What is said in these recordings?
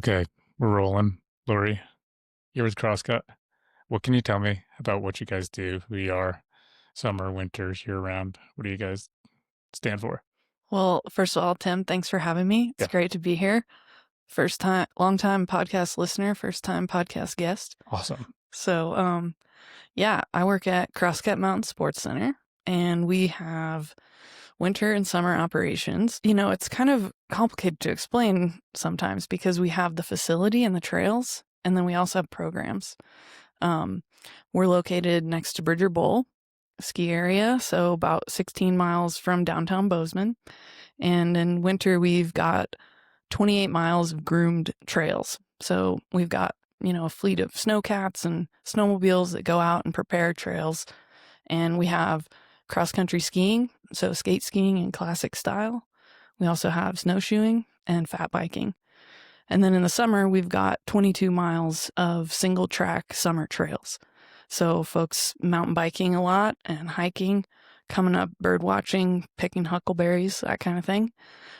Okay, we're rolling. Laurie, you're with Crosscut. What can you tell me about what you guys do, who you are, summer, winter, year round? What do you guys stand for? Well, first of all, Tim, thanks for having me. It's Yeah, great to be here. First time, long time podcast listener, first time podcast guest. awesome. So, I work at Crosscut Mountain Sports Center and we have winter and summer operations. It's kind of complicated to explain sometimes because we have the facility and the trails, and then we also have programs. Um, we're located next to Bridger Bowl ski area, so about 16 miles from downtown Bozeman. And in winter, we've got 28 miles of groomed trails. So we've got, a fleet of snowcats and snowmobiles that go out and prepare trails. And we have cross country skiing, so skate skiing in classic style. We also have snowshoeing and fat biking. And then in the summer, we've got 22 miles of single track summer trails. So folks mountain biking a lot and hiking, coming up bird watching, picking huckleberries, that kind of thing.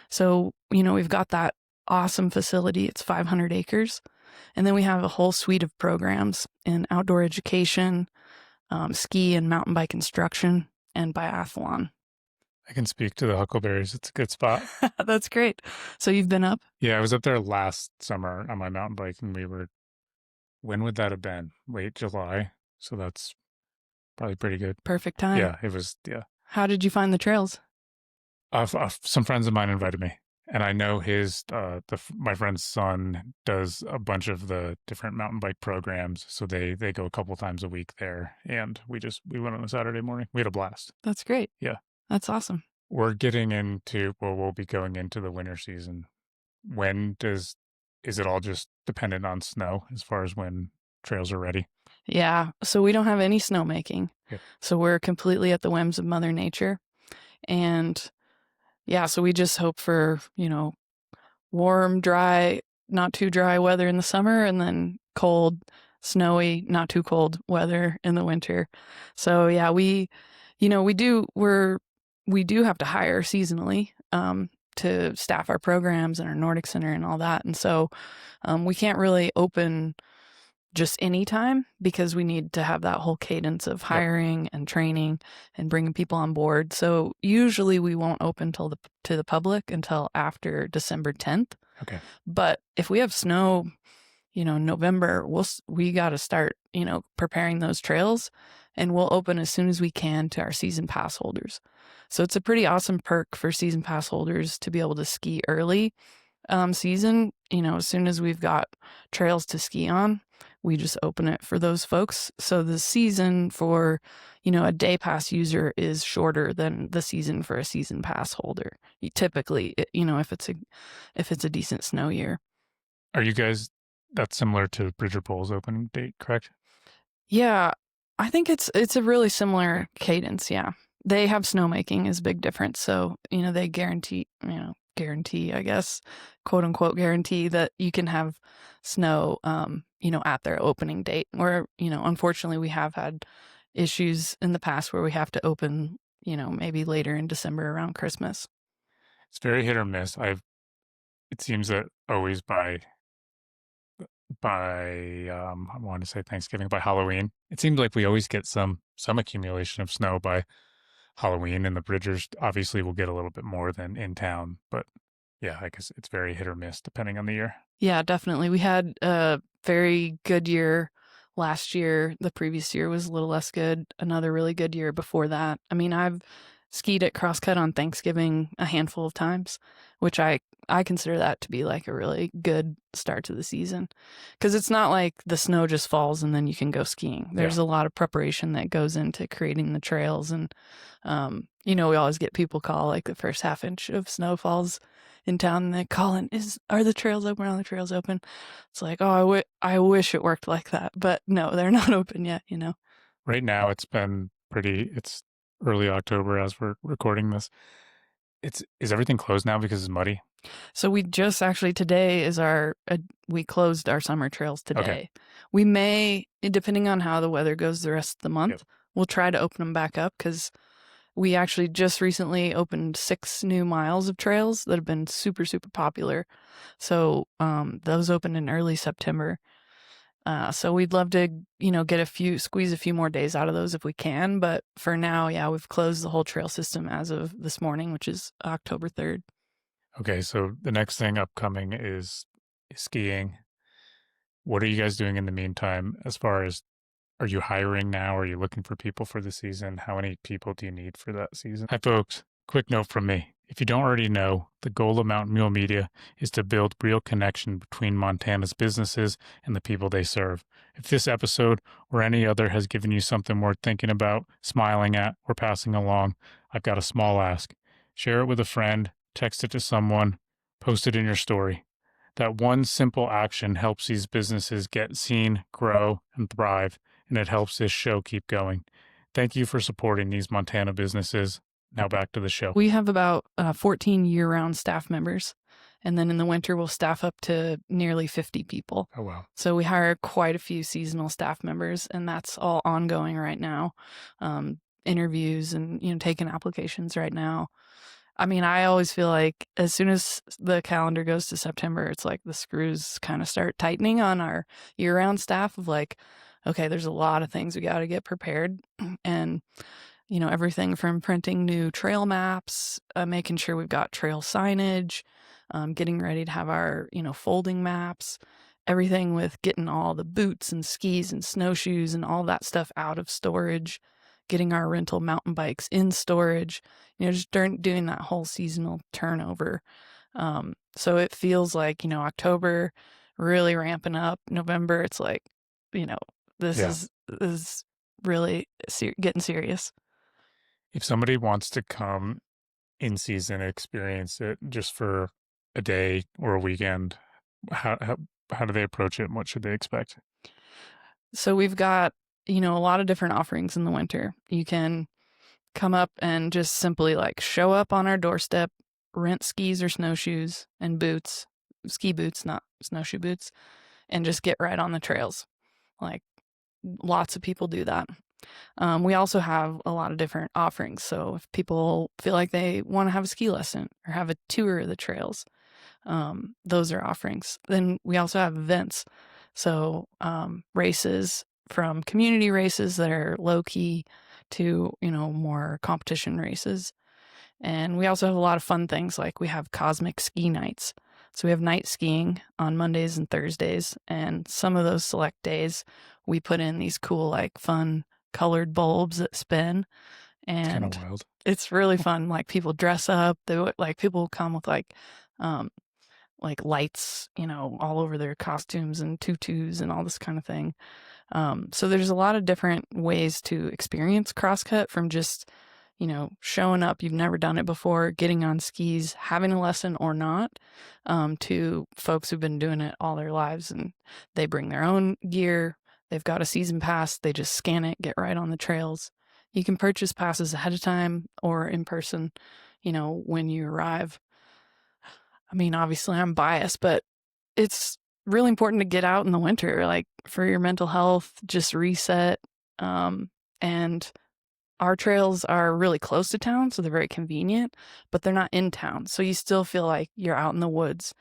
So, we've got that awesome facility. It's 500 acres. And then we have a whole suite of programs in outdoor education, ski and mountain bike instruction, and biathlon. I can speak to the huckleberries. It's a good spot. That's great. So you've been up? Yeah, I was up there last summer on my mountain bike, and when would that have been? Late July. So that's probably pretty good. Perfect time. Yeah, it was. Yeah. How did you find the trails? Some friends of mine invited me, and I know my friend's son does a bunch of the different mountain bike programs. So they go a couple times a week there, and we went on a Saturday morning. We had a blast. That's great. Yeah, That's awesome. we'll be going into the winter season. Is it all just dependent on snow as far as when trails are ready? Yeah. So we don't have any snowmaking. Yeah. So we're completely at the whims of Mother Nature. And yeah, so we just hope for, warm, dry, not too dry weather in the summer, and then cold, snowy, not too cold weather in the winter. So yeah, we do have to hire seasonally to staff our programs and our Nordic Center and all that. And so we can't really open just any time because we need to have that whole cadence of hiring and training and bringing people on board. So usually we won't open to the public until after December 10th. Okay. But if we have snow, November, we got to start, preparing those trails, and we'll open as soon as we can to our season pass holders. So it's a pretty awesome perk for season pass holders to be able to ski early season. As soon as we've got trails to ski on, we just open it for those folks. So the season for, a day pass user is shorter than the season for a season pass holder. Typically, if it's a decent snow year. Are you guys that's similar to Bridger Pole's opening date, correct? Yeah, I think it's a really similar cadence. Yeah, they have snowmaking is a big difference. So they guarantee, I guess, quote unquote guarantee that you can have snow, at their opening date. Where unfortunately we have had issues in the past where we have to open, maybe later in December around Christmas. It's very hit or miss. It seems that always by I want to say Thanksgiving, by Halloween, it seems like we always get some accumulation of snow by Halloween, and the Bridgers obviously will get a little bit more than in town, but yeah, I guess it's very hit or miss depending on the year. Yeah, definitely. We had a very good year last year. The previous year was a little less good. Another really good year before that. I mean, I've skied at Crosscut on Thanksgiving a handful of times, which I consider that to be like a really good start to the season, because it's not like the snow just falls and then you can go skiing. There's a lot of preparation that goes into creating the trails. And, we always get people call like the first half inch of snow falls in town and they call in, are the trails open? Are the trails open? It's like, oh, I wish it worked like that, but no, they're not open yet, Right now it's early October as we're recording this. Is everything closed now because it's muddy? So we just actually today is we closed our summer trails today. Okay. We may, depending on how the weather goes the rest of the month, we'll try to open them back up because We actually just recently opened 6 new miles of trails that have been super, super popular. So those opened in early September. So we'd love to, squeeze a few more days out of those if we can. But for now, yeah, we've closed the whole trail system as of this morning, which is October 3rd. Okay, so the next thing upcoming is skiing. What are you guys doing in the meantime as far as are you hiring now? Are you looking for people for the season? How many people do you need for that season? Hi, folks. Quick note from me. If you don't already know, the goal of Mountain Mule Media is to build real connection between Montana's businesses and the people they serve. If this episode or any other has given you something worth thinking about, smiling at, or passing along, I've got a small ask. Share it with a friend, text it to someone, post it in your story. That one simple action helps these businesses get seen, grow, and thrive, and it helps this show keep going. Thank you for supporting these Montana businesses. Now back to the show. We have about 14 year-round staff members, and then in the winter we'll staff up to nearly 50 people. Oh, wow. So we hire quite a few seasonal staff members, and that's all ongoing right now. Interviews and taking applications right now. I mean, I always feel like as soon as the calendar goes to September, it's like the screws kind of start tightening on our year-round staff of like, okay, there's a lot of things we got to get prepared. And, everything from printing new trail maps, making sure we've got trail signage, getting ready to have our, folding maps, everything with getting all the boots and skis and snowshoes and all that stuff out of storage, getting our rental mountain bikes in storage, just doing that whole seasonal turnover. So it feels like, October really ramping up. November, it's like, this is really getting serious. If somebody wants to come in season and experience it just for a day or a weekend, how do they approach it and what should they expect? So we've got, a lot of different offerings in the winter. You can come up and just simply like show up on our doorstep, rent skis or snowshoes and boots, ski boots, not snowshoe boots, and just get right on the trails. Like lots of people do that. We also have a lot of different offerings. So if people feel like they want to have a ski lesson or have a tour of the trails, those are offerings. Then we also have events. So races, from community races that are low key to, more competition races. And we also have a lot of fun things like we have cosmic ski nights. So we have night skiing on Mondays and Thursdays. And some of those select days, we put in these cool, like fun colored bulbs that spin. And it's kind of wild. It's really fun. Like people dress up. People come with like lights, all over their costumes and tutus and all this kind of thing. So there's a lot of different ways to experience Crosscut, from just, showing up, you've never done it before, getting on skis, having a lesson or not, to folks who've been doing it all their lives and they bring their own gear. They've got a season pass. They just scan it, get right on the trails. You can purchase passes ahead of time or in person, when you arrive. I mean, obviously I'm biased, but it's really important to get out in the winter, like for your mental health, just reset. And our trails are really close to town, so they're very convenient, but they're not in town. So you still feel like you're out in the woods,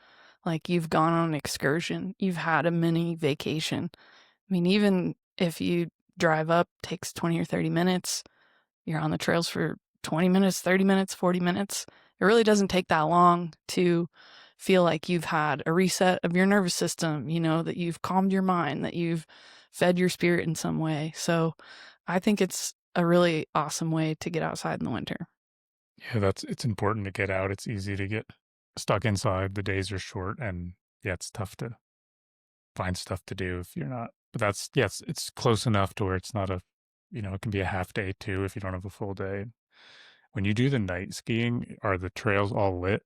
like you've gone on an excursion, you've had a mini vacation. I mean, even if you drive up, takes 20 or 30 minutes, you're on the trails for 20 minutes, 30 minutes, 40 minutes. It really doesn't take that long to feel like you've had a reset of your nervous system, that you've calmed your mind, that you've fed your spirit in some way. So I think it's a really awesome way to get outside in the winter. Yeah, it's important to get out. It's easy to get stuck inside. The days are short, and yeah, it's tough to find stuff to do if you're not. But it's close enough to where it's not it can be a half day too if you don't have a full day. When you do the night skiing, are the trails all lit?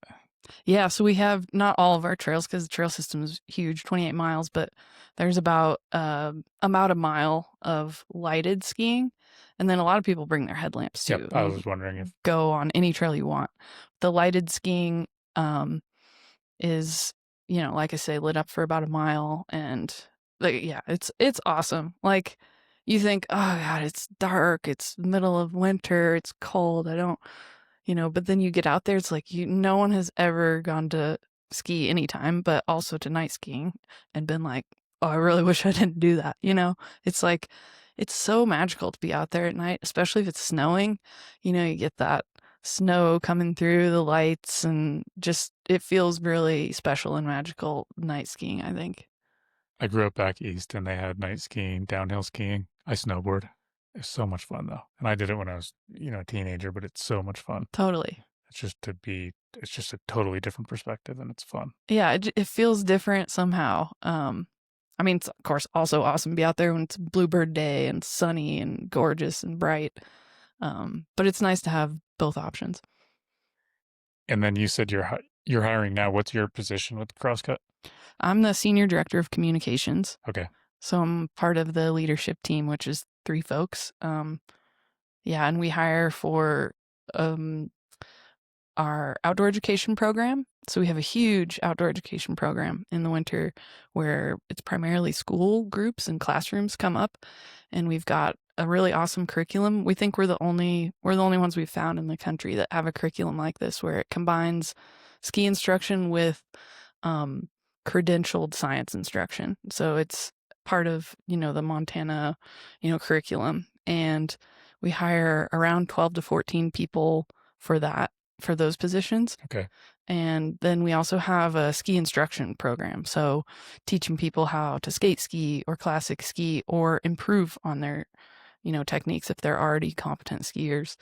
Yeah, so we have not all of our trails because the trail system is huge, 28 miles, but there's about a mile of lighted skiing, and then a lot of people bring their headlamps too. Yep, I was wondering if go on any trail you want. The lighted skiing is, like I say, lit up for about a mile, and it's awesome. Like you think, oh God, it's dark, it's middle of winter, it's cold, I don't, but then you get out there, it's like no one has ever gone to ski anytime, but also to night skiing and been like, oh, I really wish I didn't do that. It's like, it's so magical to be out there at night, especially if it's snowing. You get that snow coming through the lights, and just it feels really special and magical night skiing, I think. I grew up back east and they had night skiing, downhill skiing. I snowboard. It's so much fun though. And I did it when I was, a teenager, but it's so much fun. Totally. It's just a totally different perspective and it's fun. Yeah, it feels different somehow. I mean, it's of course also awesome to be out there when it's Bluebird Day and sunny and gorgeous and bright. But it's nice to have both options. And then you said you're hiring now. What's your position with Crosscut? I'm the senior director of communications. Okay. So I'm part of the leadership team, which is 3 folks. Yeah, and we hire for our outdoor education program. So we have a huge outdoor education program in the winter where it's primarily school groups and classrooms come up, and we've got a really awesome curriculum. We think we're the only ones we've found in the country that have a curriculum like this where it combines ski instruction with credentialed science instruction. So it's part of, the Montana, curriculum. And we hire around 12 to 14 people for those positions. Okay. And then we also have a ski instruction program. So teaching people how to skate ski or classic ski or improve on their, techniques if they're already competent skiers.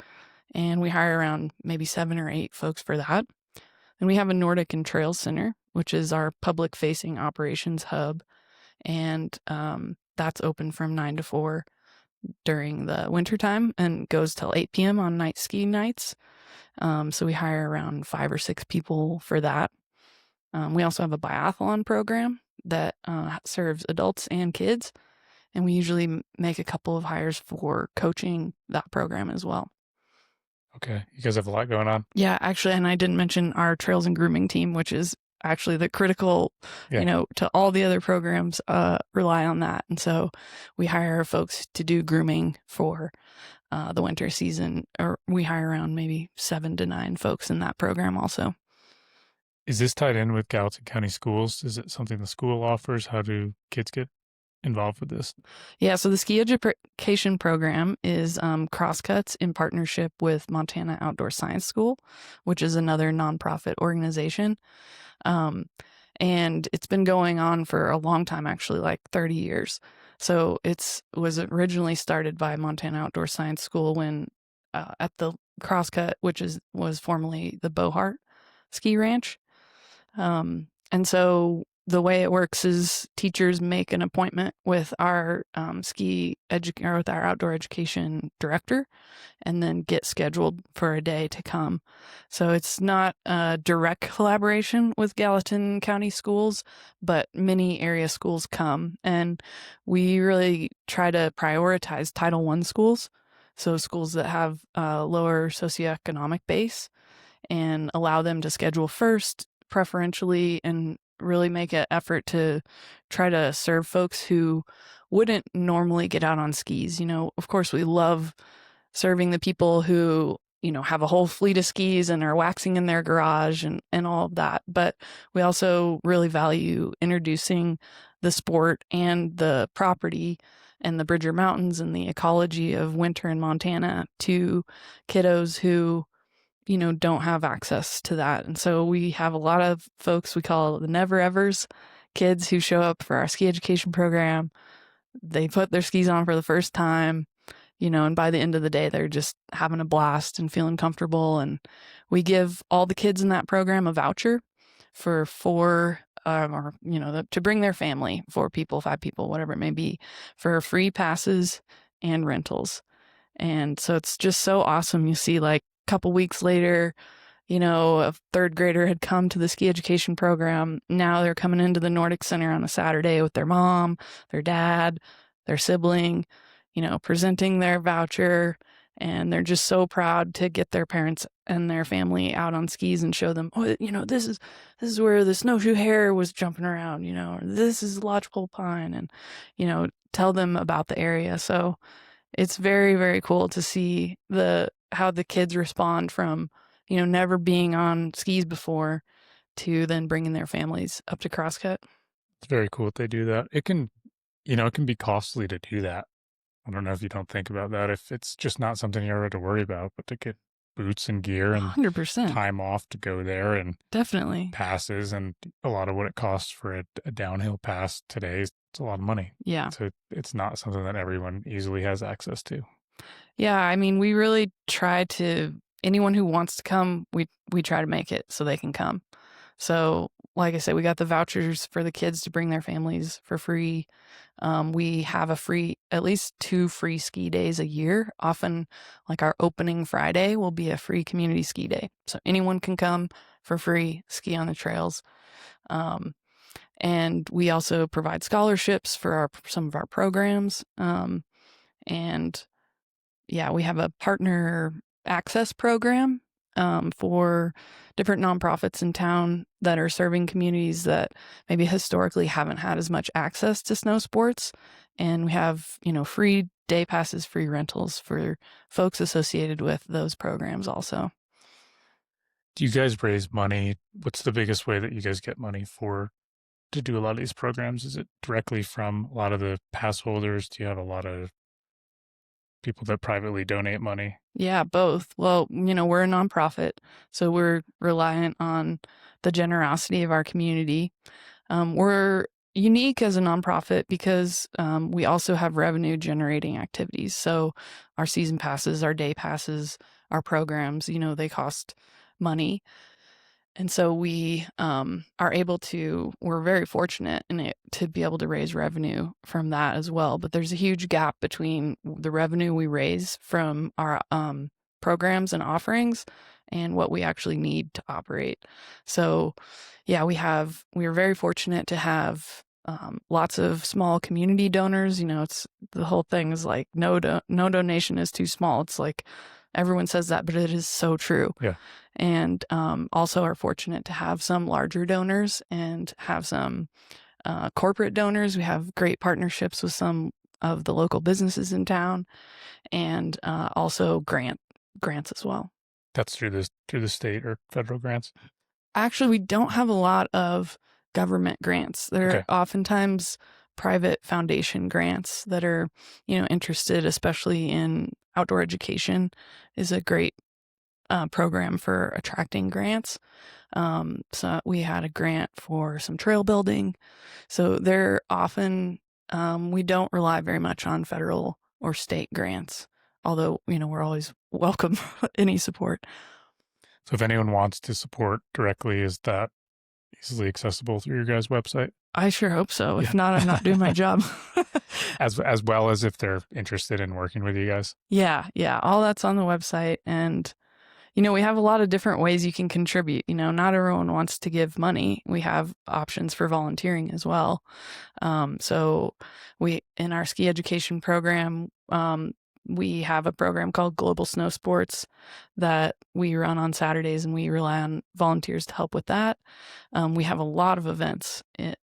And we hire around maybe 7 or 8 folks for that. And we have a Nordic and Trails Center, which is our public-facing operations hub. And that's open from 9 to 4 during the wintertime and goes till 8 p.m. on night ski nights. So we hire around 5 or 6 people for that. We also have a biathlon program that serves adults and kids. And we usually make a couple of hires for coaching that program as well. Okay. You guys have a lot going on. Yeah, actually, and I didn't mention our trails and grooming team, which is actually the critical, to all the other programs rely on that. And so we hire folks to do grooming for the winter season, or we hire around maybe 7 to 9 folks in that program also. Is this tied in with Gallatin County Schools? Is it something the school offers? How do kids get involved with this? Yeah, so the ski education program is Crosscuts in partnership with Montana Outdoor Science School, which is another nonprofit organization. And it's been going on for a long time, actually, like 30 years. So it was originally started by Montana Outdoor Science School when at the Crosscut, which was formerly the Bohart Ski Ranch. And so the way it works is teachers make an appointment with our with our outdoor education director, and then get scheduled for a day to come. So it's not a direct collaboration with Gallatin County Schools, but many area schools come, and we really try to prioritize Title I schools, so schools that have a lower socioeconomic base, and allow them to schedule first, preferentially, and really make an effort to try to serve folks who wouldn't normally get out on skis. Of course, we love serving the people who, have a whole fleet of skis and are waxing in their garage and all of that. But we also really value introducing the sport and the property and the Bridger Mountains and the ecology of winter in Montana to kiddos who don't have access to that. And so we have a lot of folks we call the never evers, kids who show up for our ski education program. They put their skis on for the first time, and by the end of the day, they're just having a blast and feeling comfortable. And we give all the kids in that program a voucher for 4, to bring their family, 4 people, 5 people, whatever it may be, for free passes and rentals. And so it's just so awesome. You see, like, couple weeks later, a 3rd grader had come to the ski education program. Now they're coming into the Nordic Center on a Saturday with their mom, their dad, their sibling, presenting their voucher. And they're just so proud to get their parents and their family out on skis and show them, this is where the snowshoe hare was jumping around, or this is lodgepole pine. And, tell them about the area. So it's very, very cool to see how the kids respond from, never being on skis before to then bringing their families up to Crosscut. It's very cool that they do that. It can be costly to do that. I don't know if you don't think about that, if it's just not something you ever have to worry about, but to get boots and gear and 100%. time off to go there and Definitely. passes and a lot of what it costs for a downhill pass today is it's a lot of money. Yeah. So it's not something that everyone easily has access to. Yeah, I mean, we really try to anyone who wants to come, we try to make it so they can come. So, like I said, we got the vouchers for the kids to bring their families for free. We have at least 2 free ski days a year. Often, like our opening Friday will be a free community ski day. So anyone can come for free, ski on the trails. And we also provide scholarships for some of our programs. And yeah, we have a partner access program for different nonprofits in town that are serving communities that maybe historically haven't had as much access to snow sports. And we have, free day passes, free rentals for folks associated with those programs also. Do you guys raise money? What's the biggest way that you guys get money to do a lot of these programs? Is it directly from a lot of the pass holders? Do you have a lot of people that privately donate money? Yeah, both. Well, we're a nonprofit, so we're reliant on the generosity of our community. We're unique as a nonprofit because we also have revenue generating activities. So our season passes, our day passes, our programs, they cost money. And so we we're very fortunate to be able to raise revenue from that as well. But there's a huge gap between the revenue we raise from our programs and offerings and what we actually need to operate. So yeah, we're very fortunate to have lots of small community donors. It's the whole thing is like no donation is too small. It's like everyone says that, but it is so true. Yeah. And also are fortunate to have some larger donors and have some corporate donors. We have great partnerships with some of the local businesses in town, and also grants as well. That's through the state or federal grants? Actually, we don't have a lot of government grants. They're oftentimes private foundation grants that are, interested, especially in outdoor education, is a great program for attracting grants. So we had a grant for some trail building. So they're often, we don't rely very much on federal or state grants, although, we're always welcome any support. So if anyone wants to support directly, is that easily accessible through your guys' website? I sure hope so. Yeah. If not, I'm not doing my job. as well as if they're interested in working with you guys? Yeah. All that's on the website. And we have a lot of different ways you can contribute. Not everyone wants to give money. We have options for volunteering as well. So in our ski education program, we have a program called Global Snow Sports that we run on Saturdays, and we rely on volunteers to help with that. We have a lot of events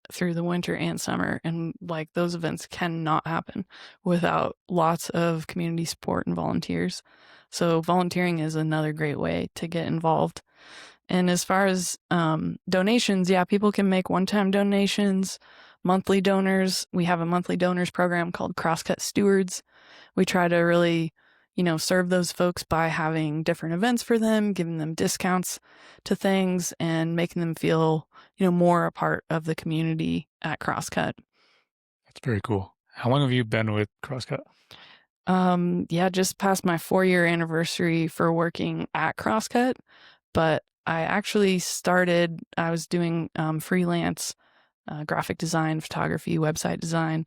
through the winter and summer, and like those events cannot happen without lots of community support and volunteers. So volunteering is another great way to get involved. And as far as donations, yeah, people can make one-time donations, monthly donors. We have a monthly donors program called Crosscut Stewards. We try to really, serve those folks by having different events for them, giving them discounts to things, and making them feel, more a part of the community at Crosscut. That's very cool. How long have you been with Crosscut? Just past my 4-year anniversary for working at Crosscut, but I actually I was doing freelance graphic design, photography, website design,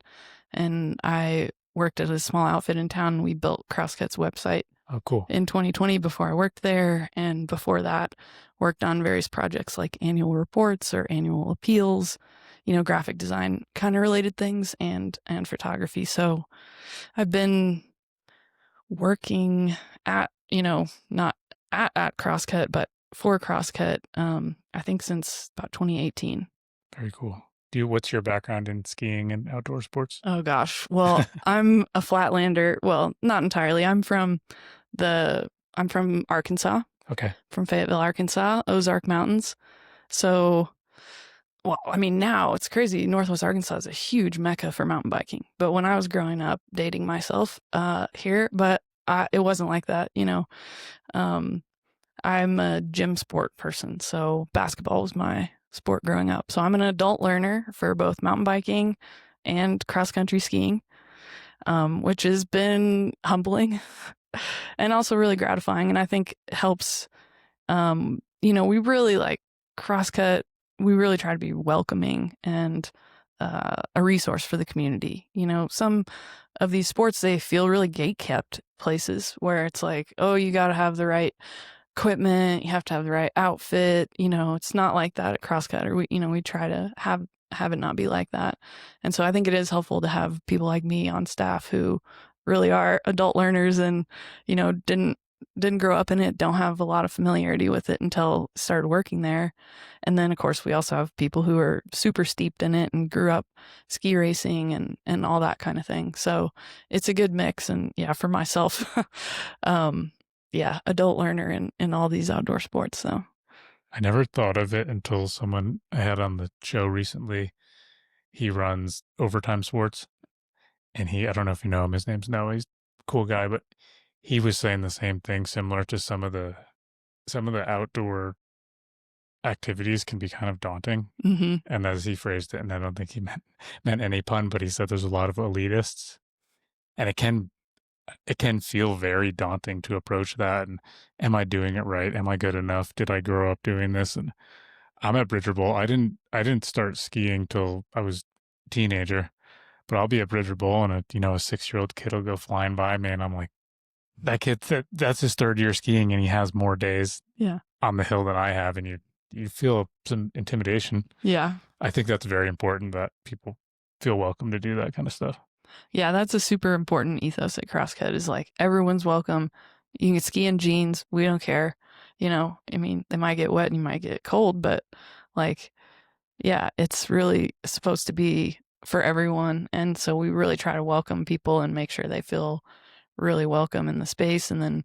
and I worked at a small outfit in town. We built Crosscut's website. Oh, cool. In 2020 before I worked there, and before that worked on various projects like annual reports or annual appeals, graphic design kind of related things and photography. So I've been working at, not at Crosscut, but for Crosscut, I think since about 2018. Very cool. What's your background in skiing and outdoor sports? Oh gosh. Well, I'm a flatlander. Well, not entirely. The I'm from Arkansas, Okay. from Fayetteville, Arkansas, Ozark Mountains. So, well, I mean, now it's crazy. Northwest Arkansas is a huge mecca for mountain biking. But when I was growing up, dating myself here, but it wasn't like that, you know. Um, I'm a gym sport person, so basketball was my sport growing up. So I'm an adult learner for both mountain biking and cross country skiing, which has been humbling and also really gratifying. And I think helps. We really like Crosscut. We really try to be welcoming and a resource for the community. You know, some of these sports, they feel really gate kept places where it's like, oh, you got to have the right equipment, you have to have the right outfit. You know, it's not like that at Crosscut, or we try to have it not be like that. And so I think it is helpful to have people like me on staff who really are adult learners and, didn't grow up in it, don't have a lot of familiarity with it until started working there. And then of course we also have people who are super steeped in it and grew up ski racing and all that kind of thing. So it's a good mix. And yeah, for myself, adult learner in all these outdoor sports. So I never thought of it until someone I had on the show recently. He runs Overtime Sports, and I don't know if you know him, his name's Noah. He's a cool guy, but he was saying the same thing, similar to some of the outdoor activities can be kind of daunting. mm-hmm. And as he phrased it, and I don't think he meant any pun, but he said there's a lot of elitists, and it can feel very daunting to approach that. And am I doing it right? Am I good enough? Did I grow up doing this? And I'm at Bridger Bowl. I didn't start skiing till I was a teenager, but I'll be at Bridger Bowl and a 6-year-old kid will go flying by me, and I'm like, that kid, that's his third year skiing, and he has more days Yeah. on the hill than I have, and you feel some intimidation. Yeah. I think that's very important that people feel welcome to do that kind of stuff. Yeah, that's a super important ethos at Crosscut is like everyone's welcome. You can ski in jeans. We don't care. I mean, they might get wet and you might get cold, but like, yeah, it's really supposed to be for everyone. And so we really try to welcome people and make sure they feel really welcome in the space. And then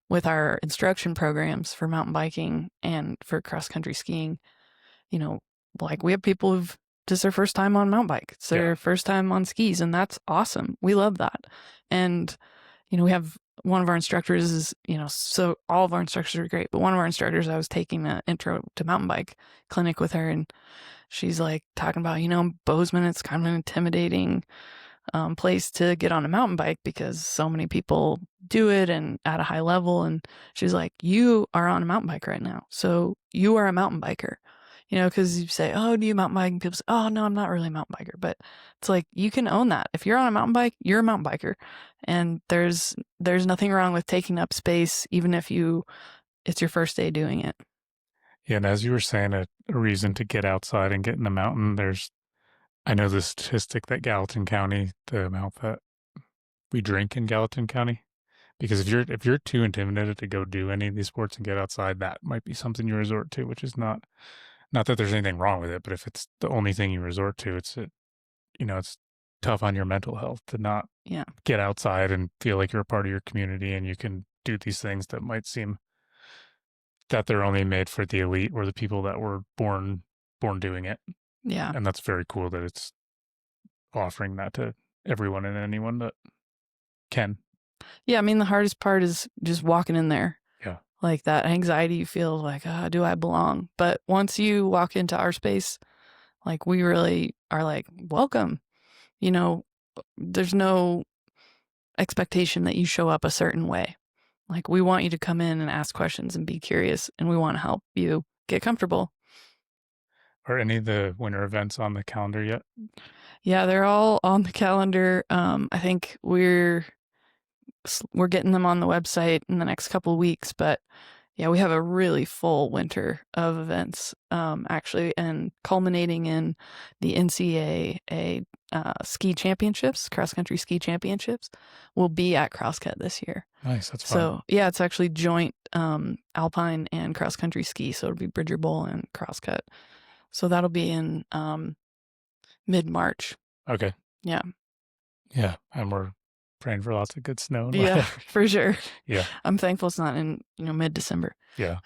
with our instruction programs for mountain biking and for cross country skiing, like we have people who've just their first time on mountain bike. It's their first time on skis, and that's awesome. We love that. And, we have one of our instructors is, so all of our instructors are great, but one of our instructors, I was taking an intro to mountain bike clinic with her, and she's like talking about, Bozeman, it's kind of an intimidating place to get on a mountain bike because so many people do it and at a high level. And she's like, you are on a mountain bike right now. So you are a mountain biker, because you say, oh, do you mountain bike? And people say, oh, no, I'm not really a mountain biker. But it's like, you can own that. If you're on a mountain bike, you're a mountain biker. And there's nothing wrong with taking up space, even if it's your first day doing it. Yeah. And as you were saying, a reason to get outside and get in the mountain, I know the statistic that Gallatin County, the amount that we drink in Gallatin County, because if you're too intimidated to go do any of these sports and get outside, that might be something you resort to, which is not that there's anything wrong with it, but if it's the only thing you resort to, it's tough on your mental health to not get outside and feel like you're a part of your community and you can do these things that might seem that they're only made for the elite or the people that were born doing it. Yeah. And that's very cool that it's offering that to everyone and anyone that can. Yeah, I mean, the hardest part is just walking in there. Yeah. Like that anxiety you feel like, do I belong? But once you walk into our space, like we really are like, welcome. There's no expectation that you show up a certain way. Like we want you to come in and ask questions and be curious, and we want to help you get comfortable. Are any of the winter events on the calendar yet? Yeah, they're all on the calendar. I think we're getting them on the website in the next couple of weeks, but yeah, we have a really full winter of events, actually, and culminating in the NCAA ski championships, cross country ski championships, will be at Crosscut this year. Nice, that's fun. So yeah, it's actually joint alpine and cross country ski, so it'll be Bridger Bowl and Crosscut. So that'll be in mid-March. Okay. Yeah. Yeah. And we're praying for lots of good snow and Yeah, weather. for sure. Yeah. I'm thankful it's not in, mid-December. Yeah.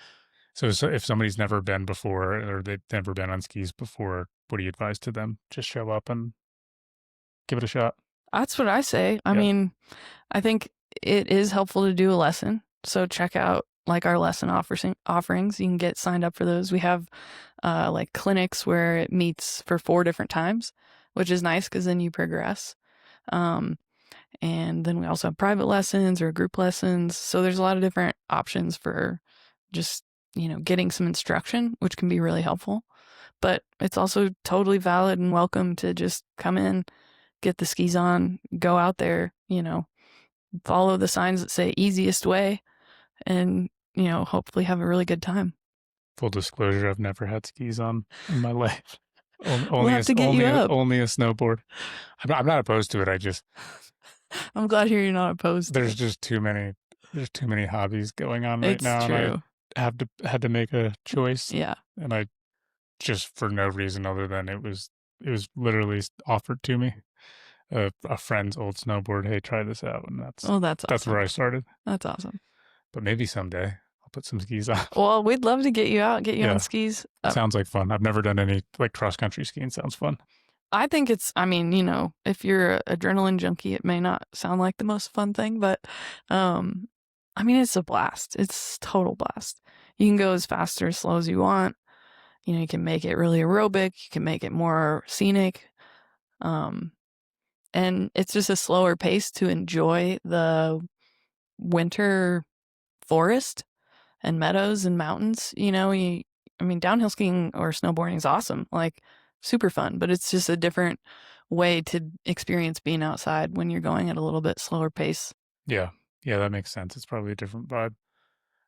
So if somebody's never been before or they've never been on skis before, what do you advise to them? Just show up and give it a shot. That's what I say. I Yeah. mean, I think it is helpful to do a lesson. So check out like our lesson offerings. You can get signed up for those. We have like clinics where it meets for 4 different times, which is nice because then you progress. And then we also have private lessons or group lessons. So there's a lot of different options for just, getting some instruction, which can be really helpful. But it's also totally valid and welcome to just come in, get the skis on, go out there, follow the signs that say easiest way and, hopefully have a really good time. Full disclosure, I've never had skis on in my life. We'll have to get you up. Only a snowboard. I'm not opposed to it. I'm glad to hear you're not opposed. There's just too many hobbies going on right now. It's true. And I had to make a choice. Yeah. And I just for no reason other than it was literally offered to me. A friend's old snowboard. Hey, try this out, and that's awesome. That's where I started. That's awesome. But maybe someday I'll put some skis on. Well, we'd love to get you out, get you on skis. Sounds like fun. I've never done any like cross country skiing. Sounds fun. I think it's, if you're an adrenaline junkie, it may not sound like the most fun thing, but, it's a blast. It's total blast. You can go as fast or as slow as you want. You can make it really aerobic. You can make it more scenic. And it's just a slower pace to enjoy the winter forest and meadows and mountains. Downhill skiing or snowboarding is awesome. Like, super fun, but it's just a different way to experience being outside when you're going at a little bit slower pace. Yeah, that makes sense. It's probably a different vibe.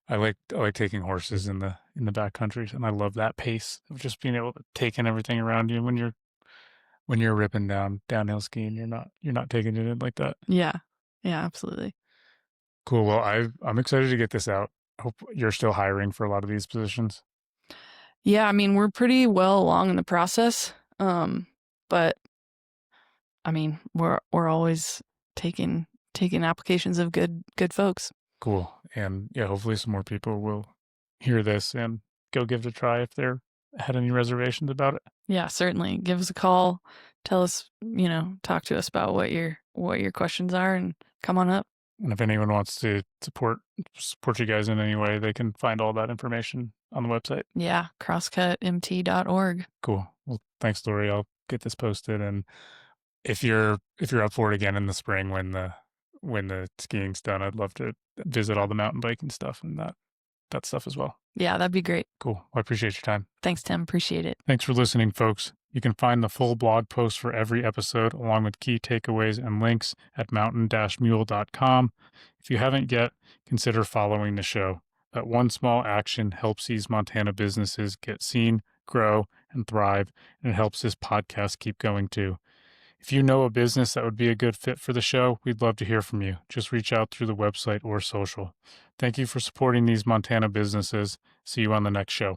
I like taking horses in the backcountry, and I love that pace of just being able to take in everything around you when you're ripping downhill skiing. You're not taking it in like that. Yeah, absolutely. Cool. Well, I'm excited to get this out. Hope you're still hiring for a lot of these positions. Yeah, we're pretty well along in the process. But we're always taking applications of good folks. Cool. And yeah, hopefully some more people will hear this and go give it a try if they're had any reservations about it. Yeah, certainly. Give us a call. Tell us, talk to us about what your questions are and come on up. And if anyone wants to support you guys in any way, they can find all that information on the website. Yeah, crosscutmt.org. Cool. Well, thanks, Laurie. I'll get this posted. And if you're up for it again in the spring when the skiing's done, I'd love to visit all the mountain biking stuff and that stuff as well. Yeah, that'd be great. Cool. Well, I appreciate your time. Thanks, Tim. Appreciate it. Thanks for listening, folks. You can find the full blog post for every episode, along with key takeaways and links at mountain-mule.com. If you haven't yet, consider following the show. That one small action helps these Montana businesses get seen, grow, and thrive, and it helps this podcast keep going too. If you know a business that would be a good fit for the show, we'd love to hear from you. Just reach out through the website or social. Thank you for supporting these Montana businesses. See you on the next show.